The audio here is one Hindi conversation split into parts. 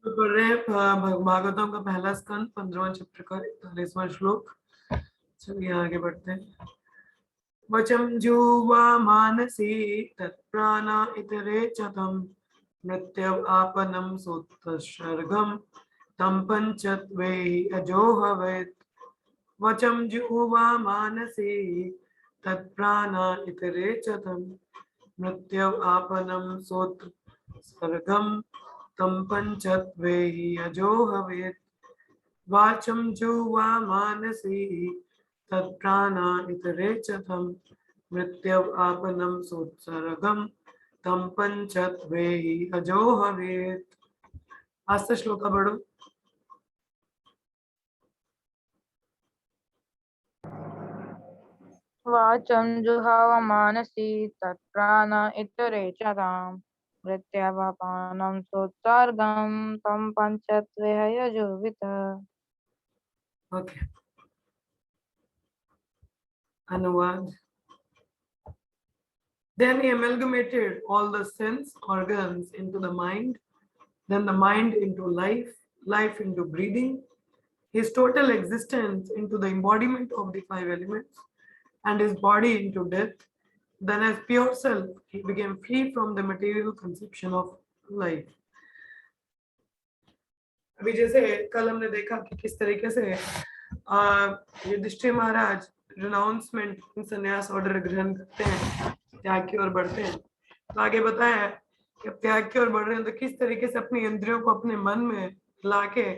तो पढ़ रहे हैं भागवतम का पहला स्कंद 15वां चैप्टर का 41वां श्लोक। चलिए आगे बढ़ते हैं। वचम जुवा मानसी तत्प्राणा इतरे च तम मृत्यव आपनम सोत्तर्गम तम पंचत्वे अजो हवेत्। वचम जुवा मानसी तत्प्राणा इतरे च तम मृत्यव आपनम सोत्सर्गम तम पंचत्वे अजो हवेत्। वाचं जुवा मानसी तत्प्राणा इतरे च तम मृत्यव आपनम सोत्सर्गम तम पंचत्वे अजो हवेत्। आस्ते श्लोका पढ़ो। वाचं जुहावमानसि तत्प्राण इतरे च तां मृत्यावापानं सोत्सर्गं तं पंचत्वे यजुर्वित। ओके, अनुवाद। Then he amalgamated all the sense organs into the mind, then the mind into life, life into breathing, his total existence into the embodiment of the five elements, and his body into death. Then, as pure self, he became free from the material conception of life. अभी जैसे कल हमने देखा कि किस तरीके से युधिष्ठिर महाराज रिनाउंसमेंट संन्यास ऑर्डर ग्रहण करते हैं, त्याग की ओर बढ़ते हैं। तो आगे बताया कि अब त्याग की ओर बढ़ रहे हैं तो किस तरीके से अपनी इंद्रियों को अपने मन में लाके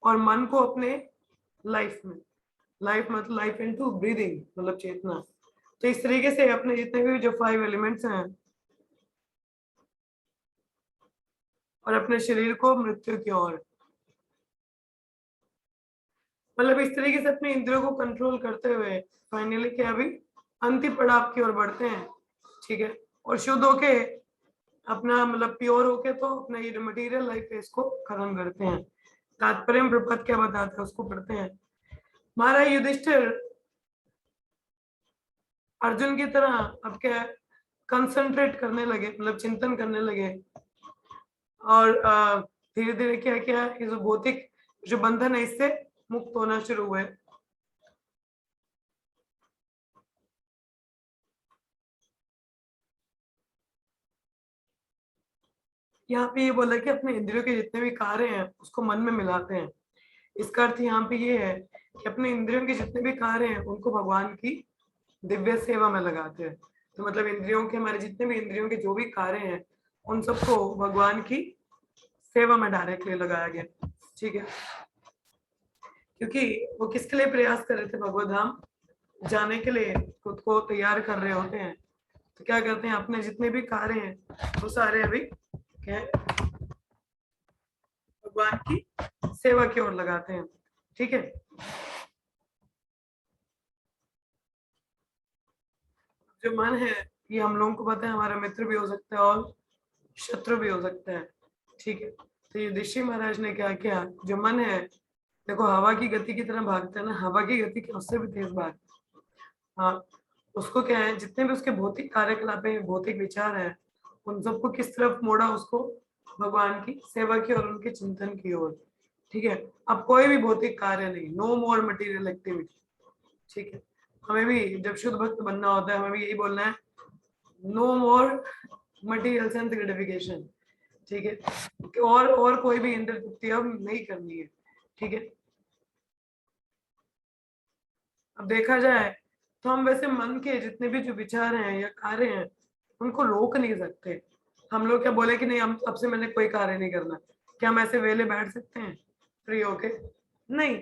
और मन को अपने लाइफ में, लाइफ मतलब लाइफ इनटू ब्रीदिंग मतलब चेतना। तो इस तरीके से अपने जितने भी जो 5 एलिमेंट्स हैं और अपने शरीर को मृत्यु की ओर, मतलब इस तरीके से अपने इंद्रियों को कंट्रोल करते हुए फाइनली क्या अभी अंतिम पड़ाव की ओर बढ़ते हैं। ठीक है, और शुद्ध होके अपना मतलब प्योर होके तो अपना ये मटेरियल लाइफ है इसको खत्म करते हैं। तात्पर्य प्रपद क्या बताते हैं उसको पढ़ते हैं। महाराज युधिष्ठिर अर्जुन की तरह अब क्या कंसंट्रेट करने लगे, मतलब चिंतन करने लगे और धीरे धीरे क्या क्या ये जो भौतिक जो बंधन है इससे मुक्त होना शुरू हुए। यहाँ पे ये बोला कि अपने इंद्रियों के जितने भी कार्य हैं उसको मन में मिलाते हैं। इसका अर्थ यहाँ पे ये है कि अपने इंद्रियों के जितने भी कार्य हैं उनको भगवान की दिव्य सेवा में लगाते हैं। तो मतलब इंद्रियों के, हमारे जितने भी इंद्रियों के जो भी कार्य हैं उन सबको भगवान की सेवा में डायरेक्टली लगाया गया। ठीक है, क्योंकि वो किसके लिए प्रयास कर रहे थे, भगवत धाम जाने के लिए खुद को तैयार कर रहे होते हैं। तो क्या करते हैं, अपने जितने भी कार्य हैं वो सारे अभी क्या भगवान की सेवा की ओर लगाते हैं। ठीक है, जो मन है ये हम लोगों को पता है हमारा मित्र भी हो सकता है और शत्रु भी हो सकता है। ठीक है, तो ये ऋषि महाराज ने क्या किया, जो मन है देखो हवा की गति की तरह भागता है ना, हवा की गति के उससे भी तेज भाग। हाँ, उसको क्या है, जितने भी उसके भौतिक कार्यकलाप है, भौतिक विचार है, उन सबको किस तरफ मोड़ा, उसको भगवान की सेवा की और उनके चिंतन की ओर। ठीक है, अब कोई भी भौतिक कार्य नहीं, नो मोर मटेरियल एक्टिविटी। ठीक है, हमें भी जब शुद्ध भक्त बनना होता है हमें भी यही बोलना है, no more material sense gratification. ठीक है, और कोई भी इंद्रिय तृप्ति अब नहीं करनी है। ठीक है, अब देखा जाए तो हम वैसे मन के जितने भी जो विचार हैं या कार्य हैं उनको रोक नहीं सकते। हम लोग क्या बोले कि नहीं हम अब से मैंने कोई कार्य नहीं करना, क्या हम ऐसे वेले बैठ सकते हैं फ्री होके? नहीं,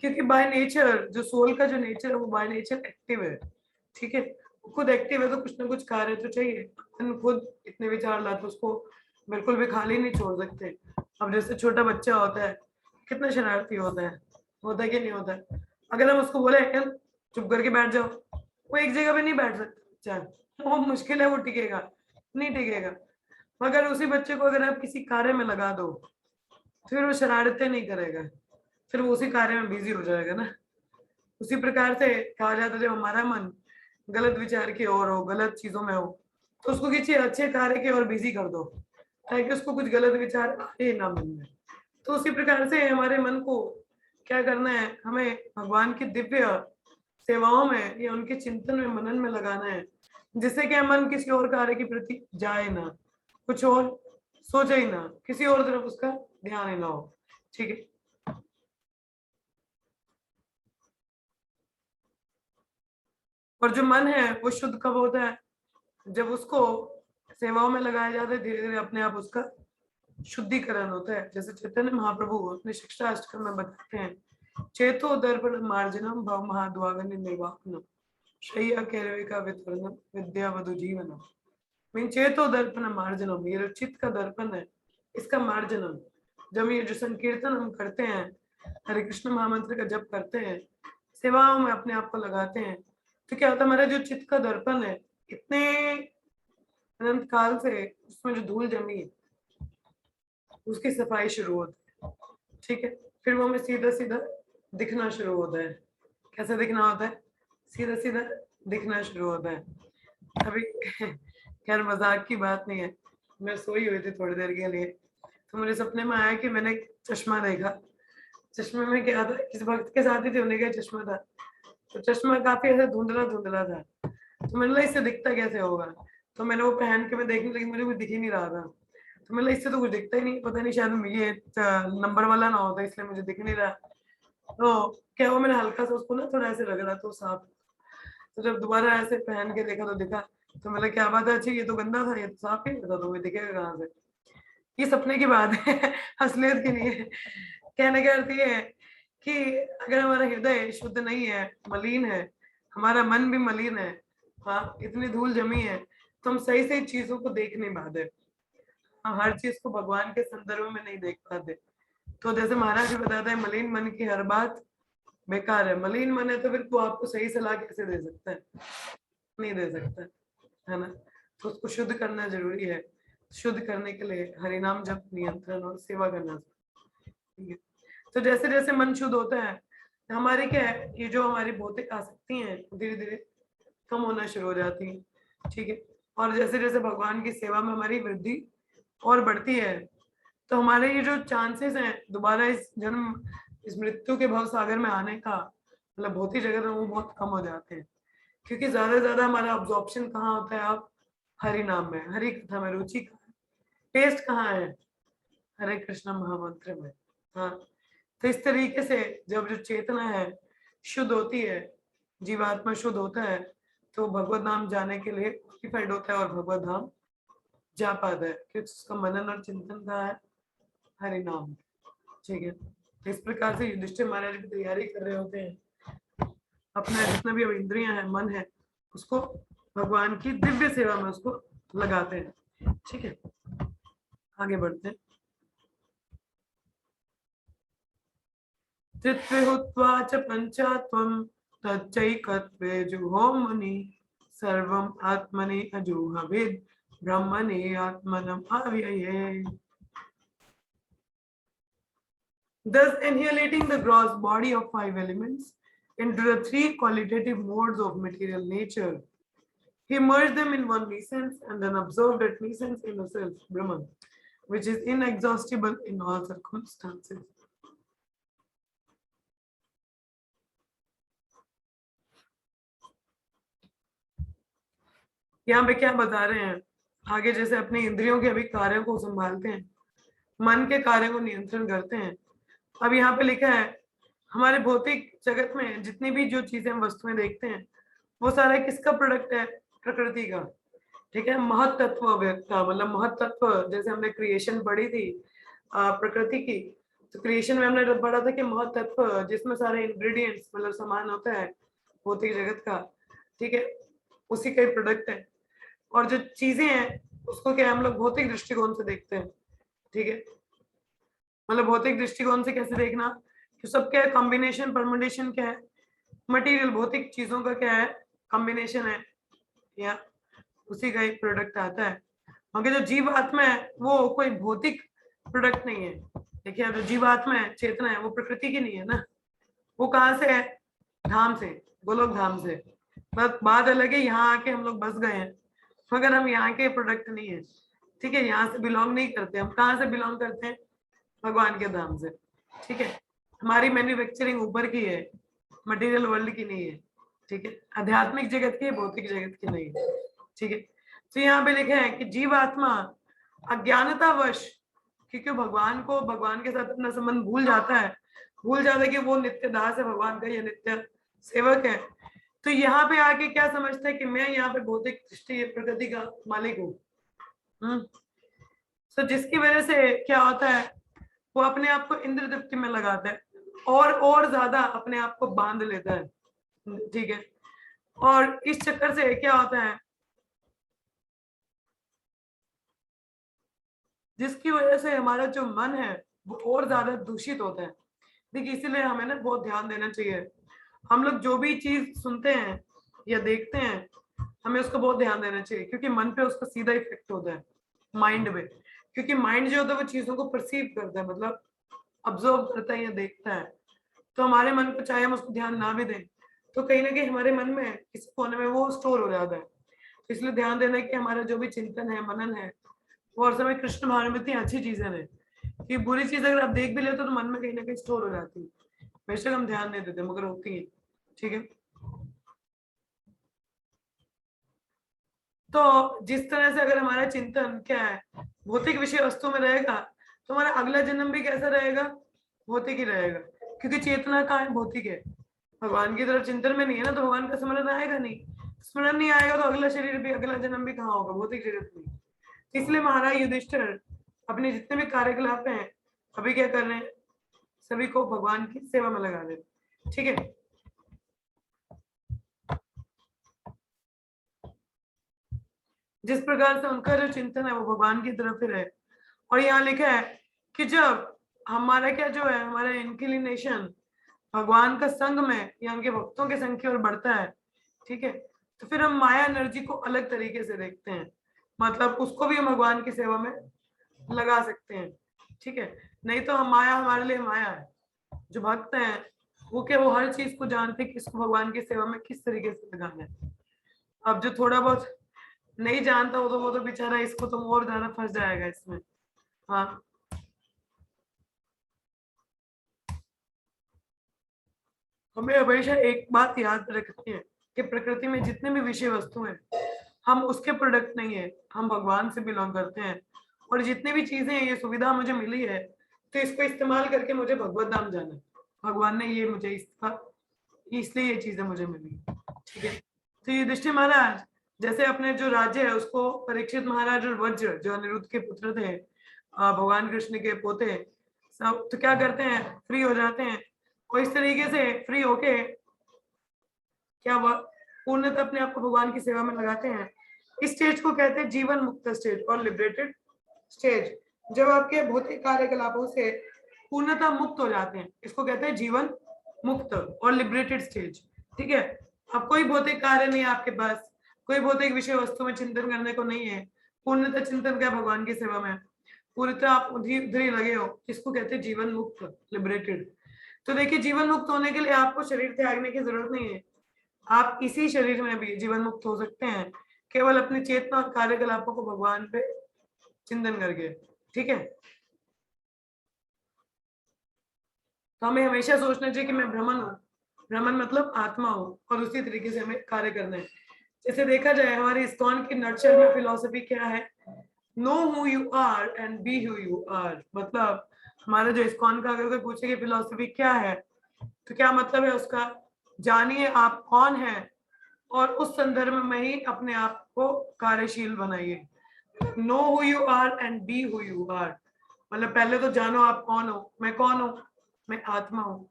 क्योंकि बाय नेचर जो सोल का जो नेचर है वो बाय नेचर एक्टिव है। ठीक है, खुद एक्टिव है तो कुछ ना कुछ कार्य तो चाहिए। अपन खुद इतने विचार लाते तो उसको बिल्कुल भी खाली नहीं छोड़ सकते। अब जैसे छोटा बच्चा होता है कितना शरारती होता है कि नहीं होता है? अगर हम उसको बोले चुप करके बैठ जाओ, वो एक जगह पे नहीं बैठ सकता बच्चा, वो मुश्किल है वो टिकेगा, नहीं टिकेगा। मगर उसी बच्चे को अगर आप किसी कार्य में लगा दो फिर वो शरारतें नहीं करेगा, फिर वो उसी कार्य में बिजी हो जाएगा ना। उसी प्रकार से कहा जाता है जब हमारा मन गलत विचार की ओर हो, गलत चीजों में हो, तो उसको किसी अच्छे कार्य की ओर बिजी कर दो, ताकि उसको कुछ गलत विचार आए ना मन में। तो उसी प्रकार से हमारे मन को क्या करना है, हमें भगवान की दिव्य सेवाओं में या उनके चिंतन में, मनन में लगाना है, जिससे कि मन किसी और कार्य के प्रति जाए ना, कुछ और सोचे ही ना, किसी और तरफ उसका ध्यान ही ना हो। ठीक है। और जो मन है वो शुद्ध कब होता है, जब उसको सेवाओं में लगाया जाता है, धीरे धीरे अपने आप उसका शुद्धिकरण होता है। जैसे चैतन्य महाप्रभु अपने शिक्षा अष्टकम में बताते हैं, चेतो दर्पण मार्जनम भव महाद्वागन निर्वापनम शय्या कैरविका वितरणम विद्या वधु जीवनम। मीन चेतो दर्पण मार्जनम, ये जो चित्त का दर्पण है इसका मार्जनम, जब ये जो संकीर्तन हम करते हैं, हरे कृष्ण महामंत्र का जप करते हैं, सेवाओं में अपने आप को लगाते हैं, तो क्या होता है, हमारा जो चित्त का दर्पण है, इतने अनंत काल से उसमें जो धूल जमी है उसकी सफाई शुरू होती है। ठीक है। फिर वो हमें सीधा सीधा दिखना शुरू होता है। कैसे दिखना होता है, सीधा सीधा दिखना शुरू होता है। अभी खैर मजाक की बात नहीं है, मैं सोई हुई थी थोड़ी देर के लिए, तो मुझे सपने में आया कि मैंने चश्मा देखा। चश्मे में क्या था, किस भक्त के साथ ही थे, उन्हें क्या चश्मा था, तो चश्मा काफी ऐसे धुंधला धुंधला था। तो मैंने बोला इससे दिखता कैसे होगा, तो मैंने वो पहन के मैं देखने लगी, मुझे कुछ दिख ही नहीं रहा था। तो मैंने इससे तो कुछ दिखता ही नहीं, पता नहीं शायद ये नंबर वाला ना होता इसलिए मुझे दिख नहीं रहा। तो क्या हुआ, मैंने हल्का सा उसको ना थोड़ा ऐसे लग रहा तो साफ, तो जब दोबारा ऐसे पहन के देखा तो दिखा। तो मतलब क्या बात है, अच्छी ये तो गंदा था, ये तो साफ ही था, तो वो दिखेगा कहाँ से। ये सपने की बात है असलियत की नहीं है। कहने का अर्थ ये है कि अगर हमारा हृदय शुद्ध नहीं है, मलिन है, हमारा मन भी मलिन है, हाँ इतनी धूल जमी है, तो हम सही सही चीजों को देख नहीं पाते, हम हर चीज को भगवान के संदर्भ में नहीं देख पाते। तो जैसे महाराज जी बताते हैं, मलिन मन की हर बात बेकार है। मलिन मन है तो फिर वो आपको सही सलाह कैसे दे सकता है, नहीं दे सकता है ना। तो उसको शुद्ध करना जरूरी है। शुद्ध करने के लिए हरिनाम जप, नियंत्रण और सेवा करना। ठीक है। तो जैसे जैसे मन शुद्ध होता है, हमारी क्या है, ये जो हमारी भौतिक आसक्ति है धीरे धीरे कम होना शुरू हो जाती है। ठीक है। और जैसे जैसे भगवान की सेवा में हमारी वृद्धि और बढ़ती है, तो हमारे ये जो चांसेस हैं दोबारा इस जन्म, इस मृत्यु के भव सागर में आने का, मतलब भौतिक जगत में, वो बहुत कम हो जाते हैं। क्योंकि ज्यादा से ज्यादा हमारा ऑब्जॉर्प्शन कहाँ होता है, आप हरि नाम में, हरि कथा में रुचि, टेस्ट कहाँ है, हरे कृष्ण महामंत्र में। हाँ। तो इस तरीके से जब जो चेतना है शुद्ध होती है, जीवात्मा शुद्ध होता है, तो भगवत नाम जाने के लिए क्वालिफाइड होता है और भगवत धाम जा पाता है, क्योंकि उसका मनन और चिंतन कहाँ है, हरि नाम। ठीक है। तो इस प्रकार से युधिष्ठिर महाराज की तैयारी कर रहे होते हैं, अपना जितना भी अब इंद्रियां है, मन है, उसको भगवान की दिव्य सेवा में उसको लगाते हैं। ठीक है। आगे बढ़ते हैं। त्रित्वे हुत्वा च पंचात्वं तच्चैकत्वे जुहो मुनि सर्वम् आत्मनि अजूहविद् ब्रह्मणि आत्मनम् अव्यये। Thus annihilating the gross body of five elements into the three qualitative modes of material nature, he merged them in one essence and then absorbed that essence in the self, Brahman, which is inexhaustible in all circumstances. यहाँ पे क्या बता रहे हैं, आगे जैसे अपने इंद्रियों के अभी कार्यों को संभालते हैं, मन के कार्यों को नियंत्रण करते हैं। अब यहाँ पे लिखा है, हमारे भौतिक जगत में जितनी भी जो चीजें हम वस्तुएं देखते हैं, वो सारा किसका प्रोडक्ट है, प्रकृति का। ठीक है। महत तत्व व्यक्त का मतलब महत तत्व, जैसे हमने क्रिएशन पढ़ी थी प्रकृति की, तो क्रिएशन में हमने पढ़ा था कि महत तत्व जिसमें सारे इंग्रेडिएंट्स मतलब सामान होता है भौतिक जगत का, ठीक है, उसी का ही प्रोडक्ट है। और जो चीजें हैं उसको क्या हम लोग भौतिक दृष्टिकोण से देखते हैं। ठीक है। मतलब भौतिक दृष्टिकोण से कैसे देखना, कि सब क्या है, कॉम्बिनेशन परमुटेशन क्या है, मटेरियल भौतिक चीजों का क्या है, कॉम्बिनेशन है, या उसी का एक प्रोडक्ट आता है। मगर जो जीवात्मा है वो कोई भौतिक प्रोडक्ट नहीं है। देखिए जो जीवात्मा है, चेतना है, वो प्रकृति की नहीं है ना, वो कहाँ से है, धाम से, गोलोक धाम से। बस बात अलग है, यहाँ आके हम लोग बस गए हैं, मगर हम यहाँ के प्रोडक्ट नहीं है। ठीक है, यहाँ से बिलोंग नहीं करते। हम कहाँ से बिलोंग करते हैं? भगवान के धाम से। ठीक है, हमारी मैन्युफैक्चरिंग ऊपर की है, मटेरियल वर्ल्ड की नहीं है। ठीक है, आध्यात्मिक जगत की है, भौतिक जगत की नहीं है। ठीक है, तो यहाँ पे लिखा है कि जीवात्मा अज्ञानतावश, क्योंकि भगवान को, भगवान के साथ अपना संबंध भूल जाता है, भूल जाता है कि वो नित्य दास है भगवान का, या नित्य सेवक है। तो यहाँ पे आके क्या समझता है कि मैं यहाँ पे भौतिक दृष्टि प्रकृति का मालिक हूँ। तो जिसकी वजह से क्या होता है, वो अपने आप को इंद्र तृप्ति में लगाता है, और ज्यादा अपने आप को बांध लेता है। ठीक है, और इस चक्कर से क्या होता है, जिसकी वजह से हमारा जो मन है वो और ज्यादा दूषित होता है। देखिए, इसीलिए हमें ना बहुत ध्यान देना चाहिए। हम लोग जो भी चीज सुनते हैं या देखते हैं, हमें उसको बहुत ध्यान देना चाहिए, क्योंकि मन पे उसका सीधा इफेक्ट होता है, माइंड पे। क्योंकि माइंड जो होता है वो चीजों को परसीव करता है, मतलब ऑब्जर्व करता है या देखता है। तो हमारे मन को चाहे हम उसको ध्यान ना भी दें, तो कहीं ना कहीं हमारे मन में किसी कोने में वो स्टोर हो जाता है। तो इसलिए ध्यान देना कि हमारा जो भी चिंतन है, मनन है, वो हर समय कृष्ण भावना में इतनी अच्छी चीजें हैं कि बुरी चीज अगर आप देख भी लेते हो तो मन में कहीं ना कहीं स्टोर हो जाती है। बेशक हम ध्यान नहीं देते, मगर होती है। ठीक है, तो जिस तरह से अगर हमारा चिंतन क्या है, भौतिक विषय वस्तु में रहेगा, तो हमारा अगला जन्म भी कैसा रहेगा? भौतिक ही रहेगा, क्योंकि चेतना कहाँ है? भौतिक है। भगवान की तरफ चिंतन में नहीं है ना, तो भगवान का स्मरण आएगा नहीं। स्मरण नहीं आएगा तो अगला शरीर भी, अगला जन्म भी कहाँ होगा? भौतिक जगत में। इसलिए महाराज युधिष्ठिर अपने जितने भी कार्यकलाप हैं अभी क्या कर रहे हैं, सभी को भगवान की सेवा में लगा दे। ठीक है, जिस प्रकार से उनका जो चिंतन है वो भगवान की तरफ ही रहे। और यहाँ लिखा है कि जब हमारा क्या जो है, हमारा इंक्लिनेशन भगवान का संग में या उनके भक्तों के संग की ओर बढ़ता है, ठीक है, तो फिर हम माया एनर्जी को अलग तरीके से देखते हैं, मतलब उसको भी हम भगवान की सेवा में लगा सकते हैं। ठीक है, नहीं तो हम, माया हमारे लिए माया है। जो भक्त हैं वो क्या, वो हर चीज को जानते हैं कि इसको भगवान की सेवा में किस तरीके से लगाना है। अब जो थोड़ा बहुत नहीं जानता हो तो वो तो बेचारा, इसको तो और ज्यादा फंस जाएगा इसमें। हाँ, हमें हमेशा एक बात याद रखनी है कि प्रकृति में जितने भी विषय वस्तु हैं, हम उसके प्रोडक्ट नहीं है, हम भगवान से बिलोंग करते हैं। और जितनी भी चीजें हैं, ये सुविधा मुझे मिली है, तो इसको इस्तेमाल करके मुझे भगवत धाम जाना है। भगवान ने ये मुझे इसका, इसलिए ये चीजें मुझे मिली। ठीक है, तो युधिष्ठिर महाराज जैसे अपने जो राज्य है उसको परीक्षित महाराज और वज्र जो अनिरुद्ध के पुत्र थे, भगवान कृष्ण के पोते, सब तो क्या करते हैं, फ्री हो जाते हैं। और इस तरीके से फ्री होके क्या वह पूर्णतः अपने आप को भगवान की सेवा में लगाते हैं। इस स्टेज को कहते हैं जीवन मुक्त स्टेज और लिबरेटेड स्टेज। जब आपके भौतिक कार्यकलापों से पूर्णतः मुक्त हो जाते हैं, इसको कहते हैं जीवन मुक्त और लिबरेटेड स्टेज। ठीक है, अब कोई भौतिक कार्य नहीं है आपके पास, कोई भौतिक विषय वस्तु में चिंतन करने को नहीं है, पूर्णतः चिंतन क्या, भगवान की सेवा में पूर्णतः आप उधर ही लगे हो, इसको कहते हैं जीवन मुक्त, लिबरेटेड। तो देखिए, जीवन मुक्त होने के लिए आपको शरीर त्यागने की जरूरत नहीं है। आप इसी शरीर में भी जीवन मुक्त हो सकते हैं, केवल अपनी चेतना और कार्यकलापों को भगवान पे चिंतन करके। ठीक है, तो हमें हमेशा सोचना चाहिए कि मैं ब्रह्मन हूँ, ब्रह्मन मतलब आत्मा हूँ, और उसी तरीके से हमें कार्य करना है। जैसे देखा जाए हमारी इस्कॉन की नटशल में फिलॉसफी क्या है, know who you are and be who you are. मतलब हमारा जो इस्कॉन का अगर कोई पूछे कि फिलॉसफी क्या है, तो क्या मतलब है उसका, जानिए आप कौन है और उस संदर्भ में ही अपने आप को कार्यशील बनाइए। Know who you are and be who you are, मतलब पहले तो जानो आप कौन हो। मैं कौन हूँ? मैं आत्मा हूँ,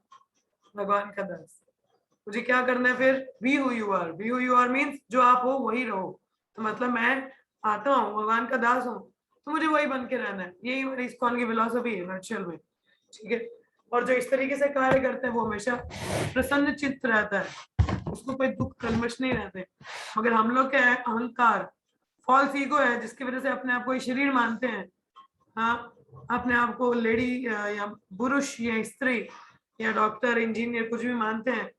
भगवान का दास। मुझे क्या करना है फिर? Be who you are, be who you are means जो आप हो वही रहो। तो मतलब मैं आता हूँ, भगवान का दास हूँ, तो मुझे वही बन के रहना है। यही हमारी इस्कॉन की फिलॉसफी है नटशल में। ठीक है, और जो इस तरीके से कार्य करते हैं वो हमेशा प्रसन्न चित्त रहता है, उसको कोई दुख कलमश नहीं रहते। मगर हम लोग क्या है, अहंकार, फॉल्स ईगो है, जिसकी वजह से अपने आप को शरीर मानते हैं। हाँ, अपने आप को लेडी या पुरुष या स्त्री या डॉक्टर इंजीनियर कुछ भी मानते हैं,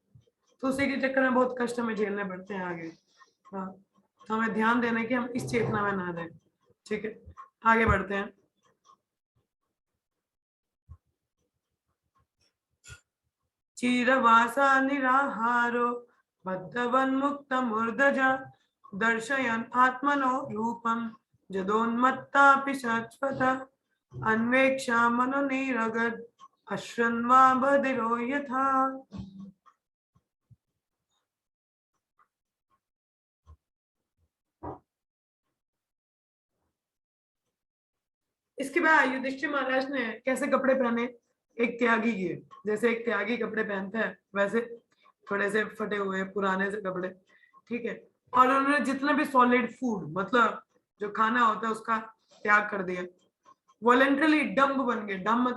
तो उसी के चक्कर में बहुत कष्ट हमें झेलने पड़ते हैं आगे। हाँ, तो हमें ध्यान देना है कि हम इस चेतना में ना रहें। ठीक है, आगे बढ़ते हैं। चीरवासा निराहारो बद्धवन्मुक्तमूर्धजा दर्शयन् आत्मनो रूपं जदोन्मत्तापि शाश्वत अन्वेक्षा मनोनिरगद् अश्रन्वा बधिरो यथा। इसके बाद युधिष्ठिर महाराज ने कैसे कपड़े पहने, एक त्यागी के, जैसे एक त्यागी कपड़े पहनता है वैसे थोड़े से फटे हुए पुराने से कपड़े, ठीक है। और उन्होंने जितने भी सॉलिड फूड मतलब जो खाना होता है उसका त्याग कर दिया। वॉलेंटरली डम्ब बन गए। डम्ब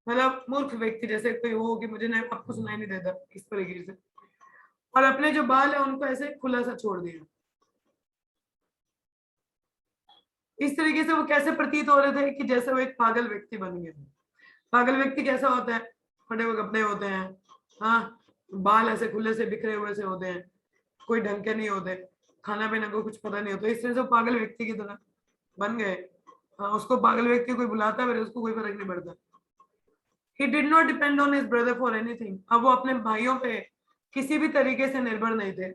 मतलब मूर्ख व्यक्ति, जैसे कोई हो कि मुझे नहीं, आपको सुनाई नहीं देता, इस तरीके से। और अपने जो बाल है उनको ऐसे खुला सा छोड़ दिया। इस तरीके से वो कैसे प्रतीत हो रहे थे कि जैसे वो एक पागल व्यक्ति बन गया। पागल व्यक्ति कैसा होता है, फटे हुए कपड़े होते हैं, हाँ, बाल ऐसे खुले से बिखरे हुए से होते हैं, कोई ढंग के नहीं होते, खाना पीना को कुछ पता नहीं होता। इस तरह से पागल व्यक्ति की तरह बन गए। हाँ, उसको पागल व्यक्ति कोई बुलाता है उसको कोई फर्क नहीं पड़ता। He did not depend on his brother for anything। अब वो अपने भाइयों पे किसी भी तरीके से निर्भर नहीं थे।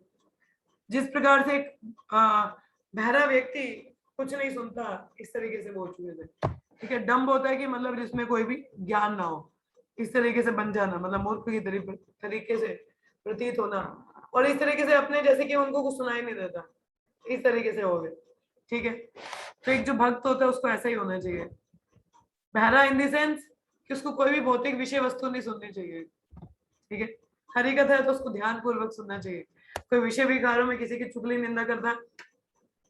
जिस प्रकार से एक बहरा व्यक्ति कुछ नहीं सुनता, इस तरीके से बोल चुके थे, ठीक है। डम्ब होता है कि मतलब जिसमें कोई भी ज्ञान ना हो, इस तरीके से बन जाना, मतलब मूर्ख की तरीके से प्रतीत होना। और इस तरीके से अपने जैसे कि उनको कुछ सुनाई नहीं देता, इस तरीके से हो गए, ठीक है। तो एक जो भक्त होता है उसको ऐसा ही होना चाहिए, बहरा इन द सेंस कि उसको कोई भी भौतिक विषय वस्तु नहीं सुननी चाहिए, ठीक है। हरी कथा है तो उसको ध्यान पूर्वक सुनना चाहिए। कोई विषय विकारों में किसी की चुगली निंदा करता,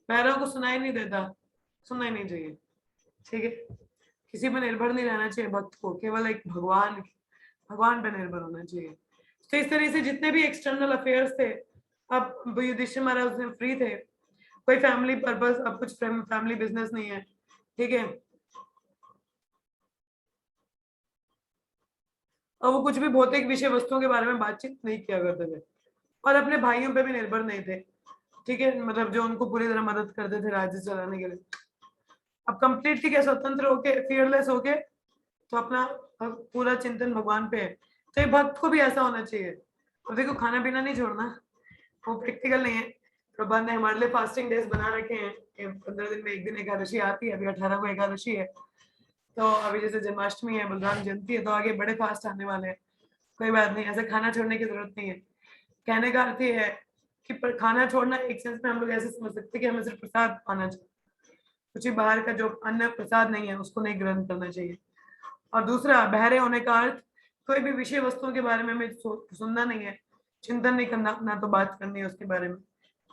पैरों को सुनाई नहीं देता, सुनना ही नहीं चाहिए, ठीक है। किसी पर निर्भर नहीं रहना चाहिए भक्त को, केवल एक भगवान पे निर्भर होना चाहिए। तो इस तरह से जितने भी एक्सटर्नल अफेयर्स थे, अब युधिष्ठिर महाराज उसमें फ्री थे, कोई फैमिली पर्पस, अब कुछ फैमिली बिजनेस नहीं है, ठीक है। और वो कुछ भी भौतिक विषय वस्तुओं के बारे में बातचीत नहीं किया करते थे, और अपने भाइयों पे भी निर्भर नहीं थे, ठीक है। मतलब जो उनको पूरी तरह मदद करते थे राज्य चलाने के लिए। अब कंप्लीटली क्या स्वतंत्र होके, फियरलेस होके, तो अपना पूरा चिंतन भगवान पे है। तो ये भक्त को भी ऐसा होना चाहिए। और देखो खाना पीना नहीं छोड़ना, वो प्रैक्टिकल नहीं है। प्रबंध ने हमारे लिए फास्टिंग डेज बना रखे हैं, 15 दिन में एक दिन एकादशी आती है, अभी 18 को एकादशी है। तो अभी जैसे जन्माष्टमी है, बलराम जयंती है, तो आगे बड़े फास्ट आने वाले हैं। कोई बात नहीं, ऐसे खाना छोड़ने की जरूरत नहीं है। कहने का अर्थ ये है कि पर खाना छोड़ना एक सेंस में हम लोग ऐसे समझ सकते हैं कि हमें सिर्फ प्रसाद पाना चाहिए, कुछ बाहर का जो अन्न प्रसाद नहीं है उसको नहीं ग्रहण करना चाहिए। और दूसरा, बहरे होने का अर्थ कोई भी विषय वस्तुओं के बारे में हमें सुनना नहीं है, चिंतन नहीं करना, ना तो बात करनी है उसके बारे में,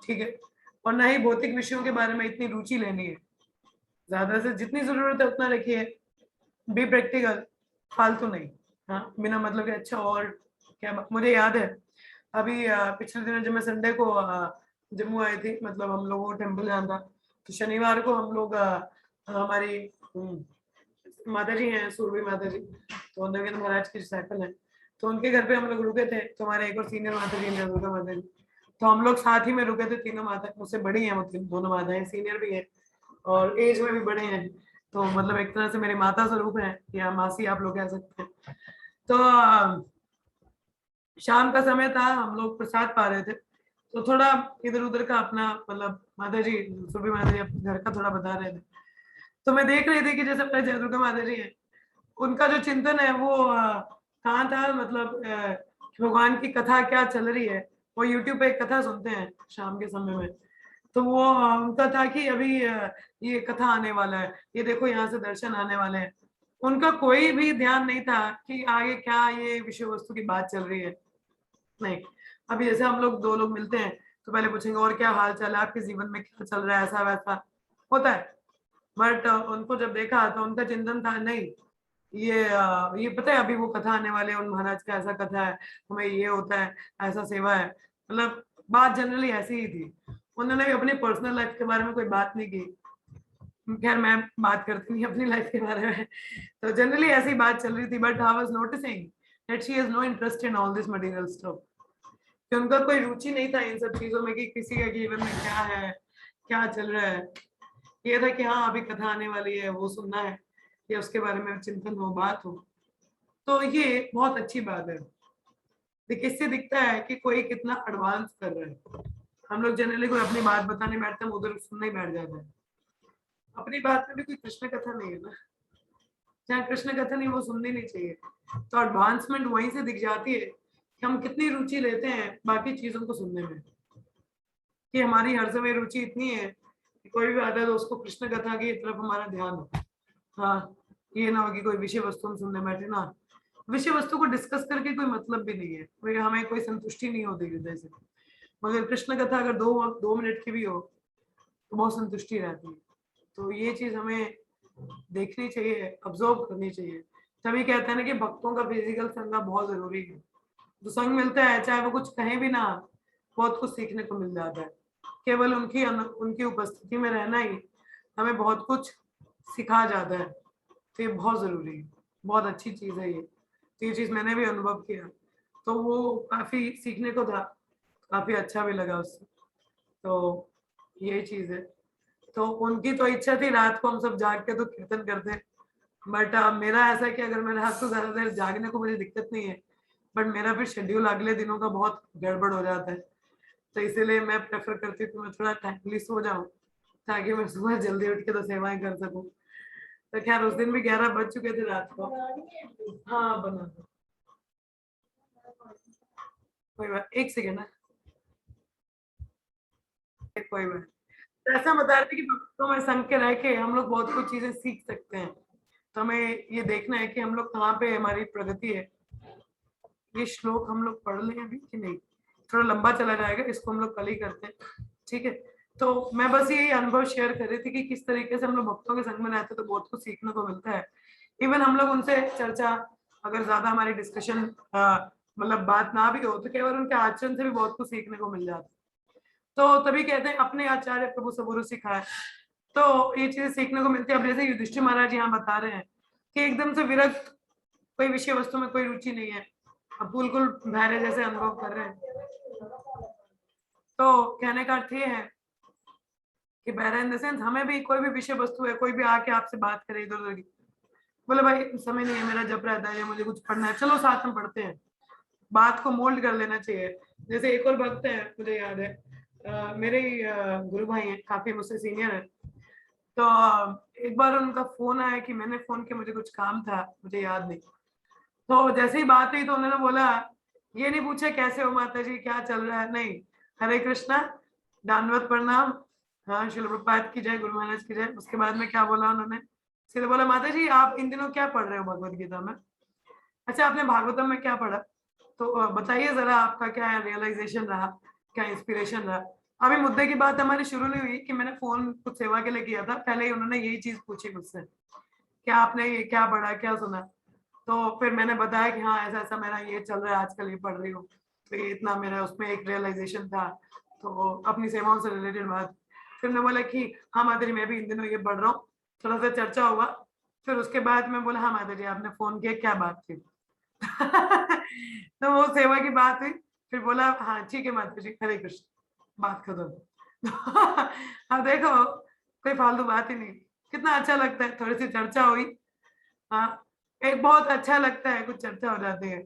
ठीक है। और ना ही भौतिक विषयों के बारे में इतनी रुचि लेनी है। ज्यादा से जितनी जरूरत है उतना रखिए, बी प्रैक्टिकल, फालतू नहीं। हाँ, बिना मतलब के। अच्छा, और क्या, मुझे याद है अभी पिछले दिनों जब मैं संडे को जम्मू आई थी, मतलब हम लोगों को टेम्पल जाना था, तो शनिवार को हम लोग हमारी माता जी हैं, सूरभी माता जी, तो नवीन महाराज की डिसाइपल है, तो उनके घर पे हम लोग रुके थे। तो हमारे एक और सीनियर माता जी हैं, दुर्गा माता जी, तो हम लोग साथ ही में रुके थे। तीनों माता मुझसे बड़ी हैं, मतलब दोनों माताएं सीनियर भी हैं और एज में भी बड़े हैं, तो मतलब एक तरह से मेरी माता स्वरूप है या मासी आप लोग कह सकते हैं। तो शाम का समय था, हम लोग प्रसाद पा रहे थे, तो थोड़ा इधर उधर का अपना मतलब माता जी, सुबह माता जी अपने घर का थोड़ा बता रहे थे। तो मैं देख रही थी कि जैसे अपने जय दुर्गा माता जी है, उनका जो चिंतन है वो कहाँ था, मतलब भगवान की कथा क्या चल रही है, वो यूट्यूब पे एक कथा सुनते हैं शाम के समय में। तो वो उनका था कि अभी ये कथा आने वाला है, ये देखो यहाँ से दर्शन आने वाले हैं। उनका कोई भी ध्यान नहीं था कि आगे क्या ये विषय वस्तु की बात चल रही है, नहीं। अभी जैसे हम लोग दो लोग मिलते हैं तो पहले पूछेंगे और क्या हाल चाल है, आपके जीवन में क्या चल रहा है, ऐसा वैसा होता है। बट उनको जब देखा तो उनका चिंतन था, नहीं ये पता है अभी वो कथा आने वाले, उन महाराज का ऐसा कथा है, हमें ये होता है, ऐसा सेवा है, मतलब बात जनरली ऐसी ही थी। उन्होंने भी अपनी पर्सनल लाइफ के बारे में कोई बात नहीं की। खैर मैं बात करती नहीं अपनी लाइफ के बारे में, तो जनरली ऐसी बात चल रही थी। But I was noticing that she has no interest in all this material stuff, कि उनका कोई रुचि नहीं था इन सब चीजों में कि किसी के जीवन में क्या है, क्या चल रहा है। ये था कि हाँ अभी कथा आने वाली है, वो सुनना है या उसके बारे में चिंतन हो, बात हो, तो ये बहुत अच्छी बात है। देखिए इससे दिखता है कि कोई कितना एडवांस कर रहा है। हम लोग जनरली कोई अपनी बात बताने बैठते हैं, उधर सुनने ही बैठ जाते हैं। अपनी बात में भी कोई कृष्ण कथा नहीं है ना, जहाँ कृष्ण कथा नहीं वो सुननी नहीं चाहिए। तो एडवांसमेंट वहीं से दिख जाती है कि हम कितनी रुचि लेते हैं बाकी चीजों को सुनने में, कि हमारी हर समय रुचि इतनी है कि कोई भी आता है तो उसको कृष्ण कथा की तरफ हमारा ध्यान हो। हाँ, ये ना हो कि कोई विषय वस्तु हम सुनने बैठे ना, विषय वस्तु को डिस्कस करके कोई मतलब भी नहीं है, कोई हमें कोई संतुष्टि नहीं होती हृदय से। मगर कृष्ण कथा अगर 2 मिनट की भी हो तो बहुत संतुष्टि रहती है। तो ये चीज हमें देखनी चाहिए, ऑब्जर्व करनी चाहिए। तभी कहते हैं ना कि भक्तों का फिजिकल संग बहुत जरूरी है। जो संग मिलता है चाहे वो कुछ कहें भी ना, बहुत कुछ सीखने को मिल जाता है। केवल उनकी उपस्थिति में रहना ही हमें बहुत कुछ सिखा जाता है। तो ये बहुत जरूरी है, बहुत अच्छी चीज है ये। तो ये चीज मैंने भी अनुभव किया, तो वो काफी सीखने को था, काफी अच्छा भी लगा उससे। तो यही चीज है। तो उनकी तो इच्छा थी रात को हम सब जाग के तो कीर्तन करते, बट मेरा ऐसा है कि अगर मैं रात को ज्यादा देर जागने को मुझे दिक्कत नहीं है, बट मेरा फिर शेड्यूल अगले दिनों का बहुत गड़बड़ हो जाता है। तो इसीलिए मैं प्रेफर करती हूँ कि मैं थोड़ा टाइमली सो जाऊं, ताकि मैं सुबह जल्दी उठ के तो सेवाएं कर सकूं। तो खैर उस दिन भी 11 बज चुके थे रात को। हाँ बना दो, कोई बात, एक सेकेंड ना, कोई बात। तो ऐसा बता रहे थे कि भक्तों में संग के रह के हम लोग बहुत कुछ चीजें सीख सकते हैं। तो हमें ये देखना है कि हम लोग कहाँ पे हमारी प्रगति है। ये श्लोक हम लोग पढ़ लें अभी कि नहीं, थोड़ा लंबा चला जाएगा, इसको हम लोग कल ही करते हैं, ठीक है। तो मैं बस यही अनुभव शेयर कर रही थी कि किस तरीके से हम लोग भक्तों के संग में रहते हैं तो बहुत कुछ सीखने को मिलता है। इवन हम लोग उनसे चर्चा, अगर ज्यादा हमारी डिस्कशन मतलब बात ना भी हो तो केवल उनके आचरण से भी बहुत कुछ सीखने को मिल जाता है। तो तभी कहते हैं अपने आचार्य प्रभु सबुरु सिखाए। तो ये चीजें सीखने को मिलती है। अब जैसे युधिष्ठिर महाराज यहाँ बता रहे हैं कि एकदम से विरक्त, कोई विषय वस्तु में कोई रुचि नहीं है, अब बिल्कुल बहरे जैसे अनुभव कर रहे हैं। तो कहने का अर्थ ये है कि बहरा इन द सेंस हमें भी कोई भी विषय वस्तु है, कोई भी आके आपसे बात करे इधर उधर की, बोले भाई समय नहीं है मेरा, जब रहता है या मुझे कुछ पढ़ना है, चलो साथ में पढ़ते हैं। बात को मोल्ड कर लेना चाहिए। जैसे एक और भक्त है मुझे याद है, मेरे ही गुरु भाई हैं, काफी मुझसे सीनियर है। तो एक बार उनका फोन आया कि मैंने फोन किया, मुझे कुछ काम था, मुझे याद नहीं। तो जैसे ही बात हुई तो उन्होंने बोला, ये नहीं पूछे कैसे हो माता जी, क्या चल रहा है, नहीं, हरे कृष्णा, दंडवत प्रणाम, हाँ शिल प्रपात की जय, गुरु महाराज की जय। उसके बाद में क्या बोला उन्होंने, सीधे बोला माता जी आप इन दिनों क्या पढ़ रहे हो भगवत गीता में। अच्छा आपने भागवतम में क्या पढ़ा, तो बताइए जरा आपका क्या रियलाइजेशन रहा, क्या इंस्पिरेशन रहा। अभी मुद्दे की बात हमारी शुरू नहीं हुई कि मैंने फोन कुछ सेवा के लिए किया था, पहले ही उन्होंने यही चीज पूछी मुझसे, क्या आपने ये क्या पढ़ा, क्या सुना। तो फिर मैंने बताया कि हाँ ऐसा ऐसा मेरा ये चल रहा है, आजकल ये पढ़ रही हूँ, तो ये इतना मेरा उसमें एक रियलाइजेशन था, तो अपनी सेवाओं से रिलेटेड बात। फिर मैं बोला कि हाँ माता जी मैं भी इन दिनों ये पढ़ रहा हूँ, थोड़ा सा चर्चा हुआ। फिर उसके बाद मैं बोला हाँ माता जी आपने फोन किया, क्या बात थी। तो वो सेवा की बात हुई। फिर बोला हाँ ठीक है माता जी, हरे कृष्ण, बात खत्म। अब देखो कोई फालतू बात ही नहीं, कितना अच्छा लगता है, थोड़ी सी चर्चा हुई। हाँ, एक बहुत अच्छा लगता है कुछ चर्चा हो जाती है,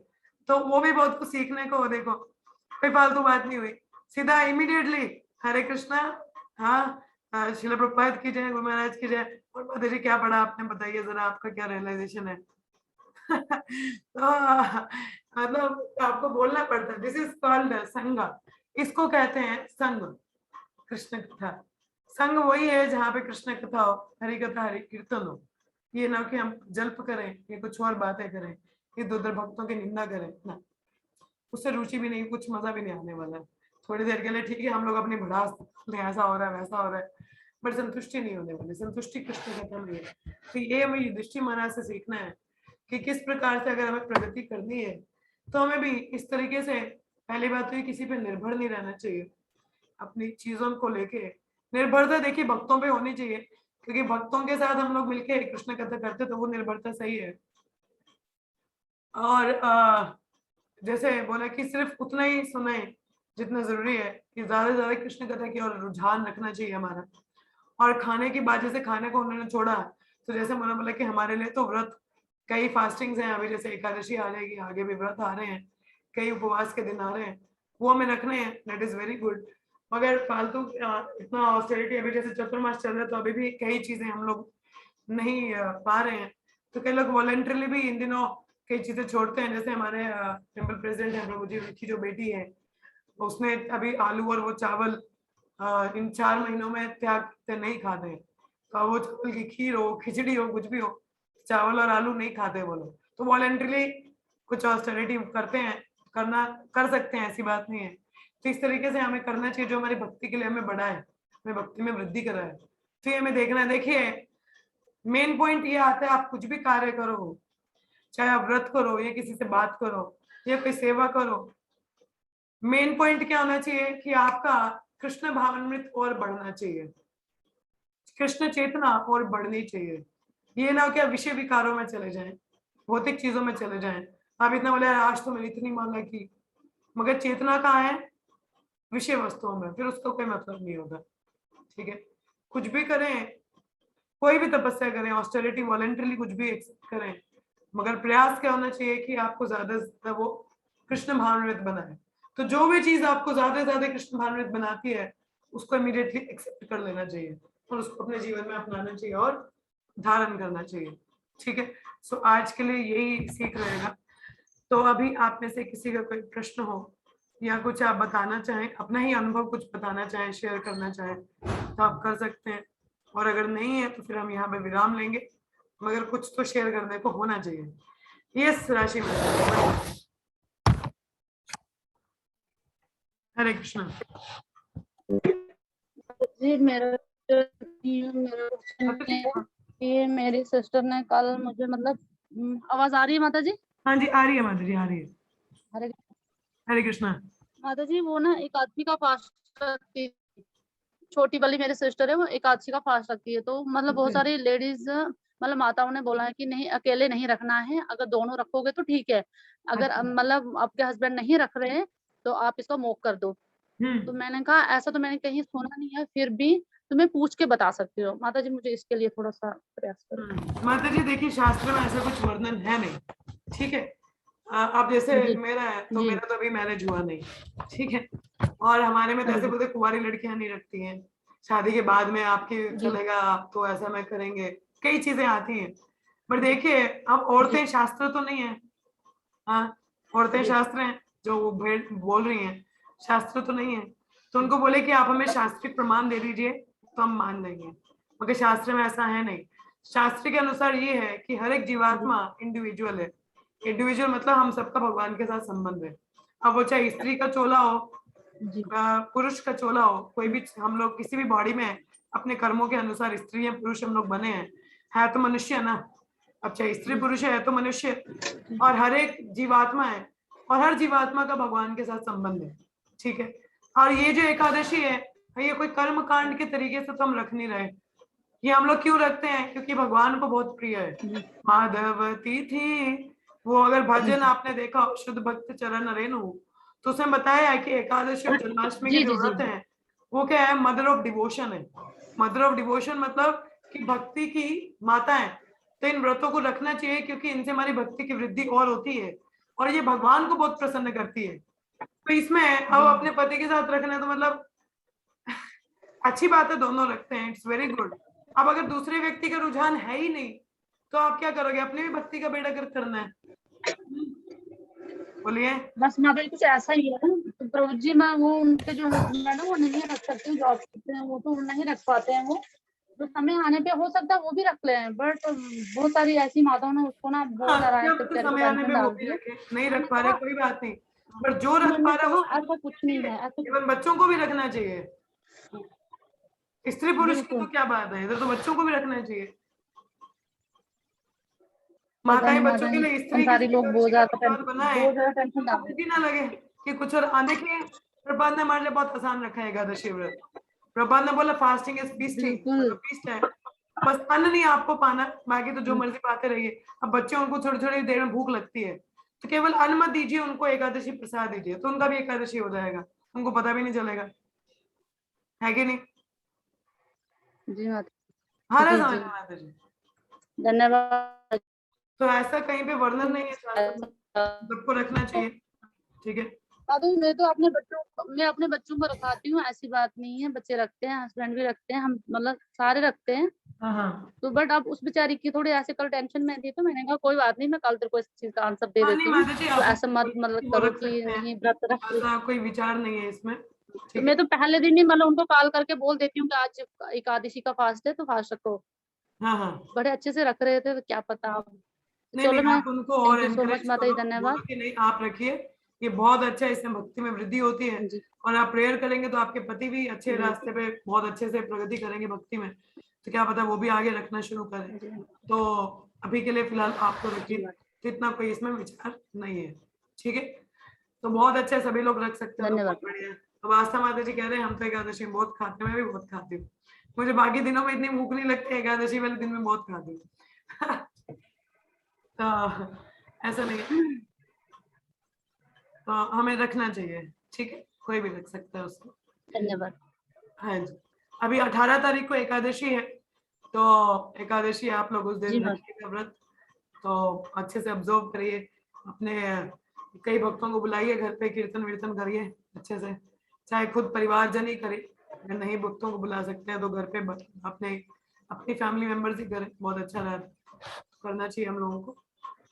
तो वो भी बहुत कुछ सीखने को हो। देखो कोई फालतू बात नहीं हुई, सीधा इमीडिएटली हरे कृष्णा, हाँ शिला प्रभुपाद की जय, गुरु महाराज की जय, और माता जी क्या पढ़ा आपने, बताइए जरा आपका क्या रियलाइजेशन है। तो मतलब आपको बोलना पड़ता है, दिस इज कॉल्ड संग, इसको कहते हैं संग, कृष्ण कथा। संग वही है जहाँ पे कृष्ण कथा हो, हरि कथा, हरि कीर्तन हो। ये ना कि हम जल्प करें, ये कुछ और बातें करें, इधर उधर भक्तों की निंदा करें ना, उससे रुचि भी नहीं, कुछ मजा भी नहीं आने वाला है। थोड़ी देर के लिए ठीक है हम लोग अपनी भड़ास निकालते हैं, ऐसा हो रहा है वैसा हो रहा है, बट संतुष्टि नहीं होने वाली, संतुष्टि कृष्ण कथा में है। तो ये हमें युधिष्ठिर महाराज से सीखना है कि किस प्रकार से अगर हमें प्रगति करनी है तो हमें भी इस तरीके से, पहली बात तो ये किसी पे निर्भर नहीं रहना चाहिए, अपनी चीजों को लेके निर्भरता देखिए भक्तों पे होनी चाहिए, क्योंकि भक्तों के साथ हम लोग मिलके कृष्ण कथा करते तो वो निर्भरता सही है। और जैसे बोला कि सिर्फ उतना ही सुने जितना जरूरी है, कि ज्यादा से ज्यादा कृष्ण कथा की और रुझान रखना चाहिए हमारा। और खाने की बात, जैसे खाने को उन्होंने छोड़ा, तो जैसे मैंने बोला कि हमारे लिए तो व्रत, कई फास्टिंग्स हैं अभी, जैसे एकादशी आ जाएगी, आगे भी व्रत आ रहे हैं, कई उपवास के दिन आ रहे हैं, वो हमें रखने हैं, दैट इज वेरी गुड। मगर फालतू इतना ऑस्टेरिटी, अभी जैसे चतुर्मास चल रहा है तो अभी भी कई चीजें हम लोग नहीं पा रहे हैं, तो कई लोग वॉलंटरली भी इन दिनों कई चीजें छोड़ते हैं। जैसे हमारे टेम्पल प्रेसिडेंट है प्रभु जी की जो बेटी है, उसने अभी आलू और वो चावल इन 4 महीनों में त्याग नहीं खाते हैं, तो अब वो चावल की खीर हो, खिचड़ी हो, कुछ भी हो, चावल और आलू नहीं खाते वो लोग, तो वॉलंटरली कुछ ऑस्टेरिटी करते हैं, करना कर सकते हैं, ऐसी बात नहीं है। तो इस तरीके से हमें करना चाहिए जो हमारी भक्ति के लिए हमें बढ़ाए, हमें भक्ति में वृद्धि कराए, तो ये हमें देखना है। देखिए मेन पॉइंट ये आता है, आप कुछ भी कार्य करो, चाहे आप व्रत करो या किसी से बात करो या कोई सेवा करो, मेन पॉइंट क्या होना चाहिए कि आपका कृष्ण भावामृत और बढ़ना चाहिए, कृष्ण चेतना और बढ़नी चाहिए। ये ना हो कि आप विषय विकारों में चले जाएं, भौतिक चीजों में चले जाएं, आप इतना बोले आज तो मैंने इतनी माला की, मगर चेतना कहाँ है? विषय वस्तुओं में, फिर उसका कोई मतलब नहीं होगा। ठीक है, कुछ भी करें, कोई भी तपस्या करें, ऑस्टेरिटी वॉलंटरली कुछ भी एक्सेप्ट करें, मगर प्रयास क्या होना चाहिए कि आपको ज्यादा से ज्यादा वो कृष्ण भावान्वित बनाए। तो जो भी चीज आपको ज्यादा से ज्यादा कृष्ण भावान्वित बनाती है, उसको इमीडिएटली एक्सेप्ट कर लेना चाहिए और उसको अपने जीवन में अपनाना चाहिए और धारण करना चाहिए। ठीक है, सो आज के लिए यही सीख रहेगा। तो अभी आप में से किसी का कोई प्रश्न हो या कुछ आप बताना चाहें, अपना ही अनुभव कुछ बताना चाहें, शेयर करना चाहें, तो आप कर सकते हैं, और अगर नहीं है तो फिर हम यहाँ पे विराम लेंगे, मगर कुछ तो शेयर करने को होना चाहिए। यस राशि में हरे कृष्ण जी। मेरा कि मेरी सिस्टर ने कल मुझे मतलब आवाज आ रही है माता जी? हाँ जी आ रही है माता जी, आ रही है। हरे हरे कृष्णा। माता जी, वो ना एकादशी का फास्ट रखती है, छोटी वाली मेरी सिस्टर है, वो एकादशी का फास्ट रखती है। तो मतलब बहुत सारी लेडीज मतलब माताओं ने बोला है कि नहीं, अकेले नहीं रखना है, अगर दोनों रखोगे तो ठीक है, अगर मतलब आपके हस्बैंड नहीं रख रहे हैं तो आप इसको मोक कर दो। तो मैंने कहा ऐसा तो मैंने कहीं सुना नहीं है, फिर भी तुम्हें पूछ के बता सकती हो माता जी, मुझे इसके लिए थोड़ा सा प्रयास करो। माता जी देखिए शास्त्र में ऐसा कुछ वर्णन है नहीं, ठीक है। अब जैसे जी मेरा है तो जी मेरा तो अभी मैरिज हुआ नहीं, ठीक है, और हमारे में तो हाँ ऐसे जी बोलते कुंवारी लड़कियां नहीं रखती हैं, शादी के बाद में आपकी जी चलेगा तो ऐसा मैं करेंगे, कई चीजें आती हैं। पर देखिए अब जी औरतें शास्त्र तो नहीं है, हाँ औरतें जी शास्त्र हैं, जो वो भेड़ बोल रही हैं शास्त्र तो नहीं है, तो उनको बोले कि आप हमें शास्त्रीय प्रमाण दे दीजिए तो हम मान लेंगे, मगर शास्त्र में ऐसा है नहीं। शास्त्र के अनुसार ये है कि हर एक जीवात्मा इंडिविजुअल है, इंडिविजुअल मतलब हम सबका भगवान के साथ संबंध है। अब वो चाहे स्त्री का चोला हो, जी पुरुष का चोला हो, कोई भी, हम लोग किसी भी बॉडी में अपने कर्मों के अनुसार स्त्री या पुरुष हम लोग बने हैं, है तो मनुष्य ना। अब चाहे स्त्री पुरुष है तो मनुष्य, और हर एक जीवात्मा है, और हर जीवात्मा का भगवान के साथ संबंध है। ठीक है, और ये जो एकादशी है, ये कोई कर्म कांड के तरीके से तो हम रख नहीं रहे, ये हम लोग क्यों रखते हैं? क्योंकि भगवान को बहुत प्रिय है। माधवती थी वो, अगर भजन आपने देखा शुद्ध भक्त चरण रेणु, तो उसमें बताया है कि एकादशी और जन्माष्टमी के जी जो जी जी व्रत है वो क्या है? मदर ऑफ डिवोशन है। मदर ऑफ डिवोशन मतलब कि भक्ति की माता है, तो इन व्रतों को रखना चाहिए क्योंकि इनसे हमारी भक्ति की वृद्धि और होती है, और ये भगवान को बहुत प्रसन्न करती है। तो इसमें अब अपने पति के साथ रखना तो मतलब अच्छी बात है, दोनों रखते हैं, इट्स वेरी गुड। अब अगर दूसरे व्यक्ति का रुझान है ही नहीं तो आप क्या करोगे? अपने भी भक्ति का बेड़ा गर्क करना है। बोलिए। बस माता जी कुछ ऐसा ही है। तो प्रभु जी, मैं वो उनके जो हस्बैंड है ना, वो नहीं रख सकते, जॉब करते हैं, वो तो नहीं रख पाते हैं। वो तो समय आने पे हो सकता है वो भी रख ले, बट बहुत सारी ऐसी माताओं ने उसको ना बहुत हाँ सारा ऐसे जब तो करके समय आने टेंशन पे वो डाल भी दी है। रखे, नहीं मैंने रख पा रहे कहा कोई बात नहीं, पर जो रख मैंने पा रहा है कहा उसको ऐसा कुछ नहीं है, ऐसा इवन बच्चों को भी रखना चाहिए। स्त्री पुरुष की तो बिल्कुल। क्या बात है, इधर तो बच्चों को भी रखना चाहिए। पता माताएं नहीं बच्चों माता के जी, लिए स्त्री की संसारी लोग एकादशी का प्रसाद बनाए, बहुत ज्यादा टेंशन तो डाल भूख देते ही ना लगे कि कुछ। और देखिए प्रभात ने हमारे लिए बहुत आसान रखा है एकादशी व्रत। प्रभात ने बोला फास्टिंग इज हैं। फीस्टिंग, बिल्कुल। मतलब फीस्ट है, बस अन्न नहीं आपको पाना, बाकी तो जो मर्जी पाते रहिए। अब बच्चे, उनको थोड़ी थोड़ी देर में भूख लगती है, तो केवल अन्न मत दीजिए उनको, एकादशी प्रसाद दीजिए, तो उनका भी एकादशी हो जाएगा, उनको पता भी नहीं चलेगा, है कि नहीं? जी माता हाँ जी समझ जी में माता जी। धन्यवाद। तो ऐसा कहीं पे वर्णन नहीं है शास्त्र में, सबको रखना चाहिए, ठीक है। दादी मैं अपने बच्चों को रखाती हूँ, ऐसी बात नहीं है, बच्चे रखते हैं, हस्बैंड भी रखते हैं, हम मतलब सारे रखते हैं। हाँ हाँ तो बट अब उस बेचारी की थोड़ी ऐसे कल टेंशन में थी, तो मैंने कहा कोई बात नहीं, मैं कल तेरे को इस चीज का आंसर दे हाँ, नहीं देती हूँ, माता जी तो आप ऐसा मत मतलब वो करो रख कि सकते हैं, नहीं व्रत रख। ऐसा कोई विचार नहीं है इसमें, तो ठीक है। मैं तो पहले दिन ही मतलब उनको कॉल करके बोल देती हूँ कि आज एकादशी का फास्ट है, तो फास्ट रखो। हाँ हाँ बड़े अच्छे से रख रहे थे, तो क्या पता आप। नहीं चलो नहीं, मैं, आप उनको और thank you so much encourage माता जी, करो, बोलो धन्यवाद। कि नहीं आप रखिए, ये बहुत अच्छा है, इससे भक्ति में वृद्धि होती है। जी और आप प्रेयर करेंगे तो आपके पति भी अच्छे जी रास्ते पे बहुत अच्छे से प्रगति करेंगे भक्ति में, तो क्या पता वो भी आगे रखना शुरू करें। जी तो अभी के लिए फिलहाल आपको जी रखिए, माता, तो इतना कोई इसमें विचार नहीं है, ठीक है। तो बहुत अच्छा है, सभी लोग रख सकते हैं, तो धन्यवाद बहुत माता बढ़िया है। तो आस्था माता जी कह रहे हैं हम तो एकादशी में बहुत खाते हैं, मैं भी बहुत खाती हूँ, मुझे बाकी दिनों में इतनी भूख नहीं लगती, एकादशी वाले दिन में बहुत खाती हूँ। तो ऐसा नहीं है, तो हमें रखना चाहिए, ठीक है, कोई भी रख सकता है उसको। धन्यवाद। हाँ जी, अभी 18 तारीख को एकादशी है, तो एकादशी आप लोग उस जी दिन माता, रखिएगा व्रत, तो अच्छे से ऑब्जर्व करिए अपने, कई भक्तों को बुलाइए घर पे, कीर्तन वीर्तन करिए अच्छे से, चाहे खुद परिवारजन ही करे, अगर नहीं भक्तों को बुला सकते हैं तो घर पे अपने अपनी फैमिली मेंबर्स ही करें, बहुत अच्छा रहता, करना चाहिए हम लोगों को,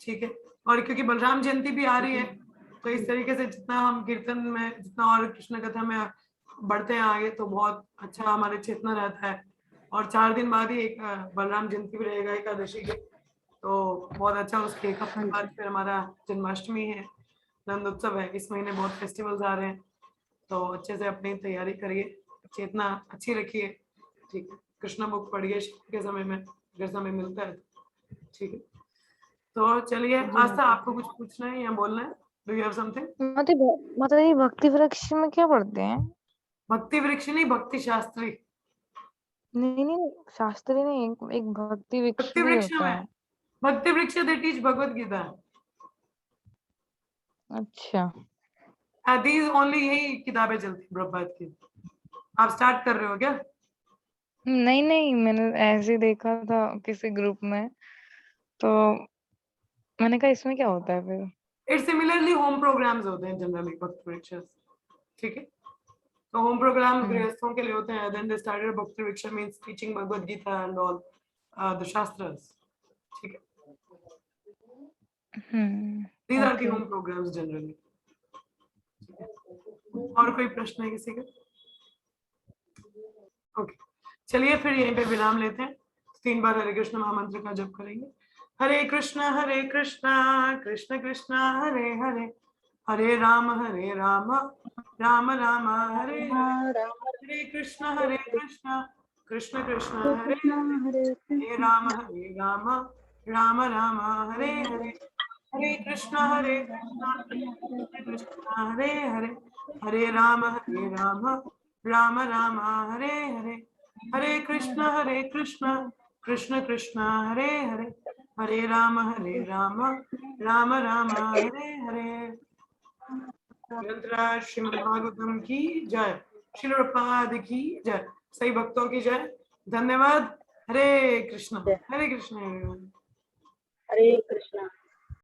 ठीक है। और क्योंकि बलराम जयंती भी आ रही है, तो इस तरीके से जितना हम कीर्तन में, जितना और कृष्ण कथा में बढ़ते हैं आगे, तो बहुत अच्छा हमारे चेतना रहता है। और 4 दिन बाद ही एक बलराम जयंती भी रहेगा एकादशी के, तो बहुत अच्छा, उसके एक हाँ हफ्ते बाद जी फिर हमारा जन्माष्टमी है, नंद उत्सव है, इस महीने बहुत फेस्टिवल्स आ रहे हैं, तो अच्छे से अपनी तैयारी करिए, चेतना अच्छी रखिए, ठीक है। कृष्ण बुक पढ़िए शाम के समय में, अगर समय मिलता है तो, ठीक है। तो चलिए, जी आस्था माता, आपको कुछ पूछना है या बोलना है, डू यू हैव समथिंग? माता जी भक्ति वृक्ष में क्या पढ़ते हैं? भक्ति वृक्ष नहीं, भक्ति शास्त्री। नहीं नहीं, शास्त्री नहीं, एक भक्ति वृक्ष भक्ति भी वृक्ष होता में, है। भक्ति वृक्ष दे टीच भगवत गीता, अच्छा। दीज ओनली, यही किताबें चलती प्रभुपाद की। आप स्टार्ट कर रहे हो क्या? नहीं नहीं, मैंने ऐसे ही देखा था किसी ग्रुप में, तो मैंने कहा इसमें क्या होता है फिर। इट सिमिलरली होम प्रोग्राम्स होते हैं जनरली भक्ति वृक्ष, ठीक है। तो होम प्रोग्राम हम्म गृहस्थों के लिए होते हैं, then they started Bhakti Vriksha means teaching Bhagavad Gita and all the shastras, ठीक है। These are the okay. Home programs generally. और कोई प्रश्न है किसी का? ओके, चलिए फिर यहीं पे विराम लेते हैं, 3 बार हरे कृष्ण महामंत्र का जप करेंगे। हरे कृष्णा कृष्ण कृष्ण हरे हरे, हरे राम राम राम हरे हरे, हरे कृष्ण कृष्ण कृष्ण हरे हरे, हरे राम राम राम हरे हरे, हरे कृष्ण कृष्ण कृष्ण हरे हरे, हरे राम राम राम हरे हरे, हरे कृष्ण कृष्ण कृष्ण हरे हरे, हरे राम राम राम हरे हरे। ग्रंथराज श्रीमद् भागवतम की जय, श्रील प्रभुपाद की जय, सही भक्तों की जय, धन्यवाद। हरे कृष्ण, हरे कृष्ण। हरे कृष्णा।